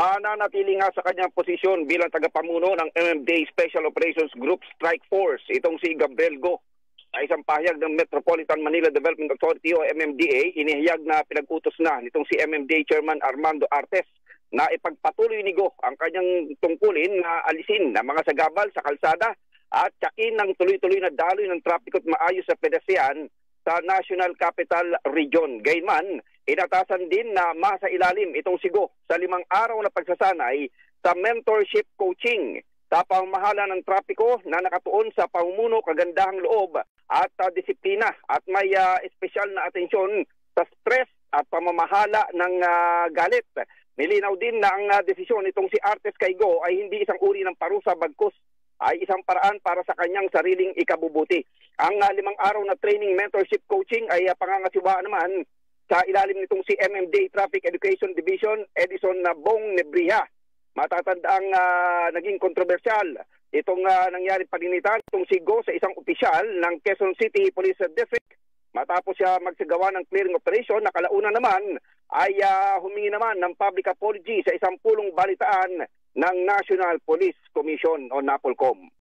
mananatili nga sa kanyang posisyon bilang tagapamuno ng MMDA Special Operations Group Strike Force. Itong si Gabriel Go, ay isang pahayag ng Metropolitan Manila Development Authority o MMDA, inihayag na pinag-utos na nitong si MMDA Chairman Armando Artes na ipagpatuloy ni Go ang kanyang tungkulin na alisin ng mga sagabal sa kalsada at tsakin ng tuloy-tuloy na daloy ng trapiko at maayos sa pedestrian sa National Capital Region. Gayunman, inatasan din na masa ilalim itong si Go sa 5 araw na pagsasanay sa mentorship coaching sa pamamahala ng trapiko na nakatuon sa pamumuno, kagandahang loob at disiplina, at may espesyal na atensyon sa stress at pamamahala ng galit. Nilinaw din na ang desisyon nitong si Artes kay Go ay hindi isang uri ng parusa, bagkus ay isang paraan para sa kanyang sariling ikabubuti. Ang 5 araw na training mentorship coaching ay pangangasiwaan naman sa ilalim nitong si MMDA Traffic Education Division Edison Bong Nebriha. Matatandang naging kontrobersyal itong nangyari paninitan itong si Go sa isang opisyal ng Quezon City Police District matapos siya magsagawa ng clearing operation. Nakalauna naman ay humingi naman ng public apology sa isang pulong balitaan ng National Police Commission o NAPOLCOM.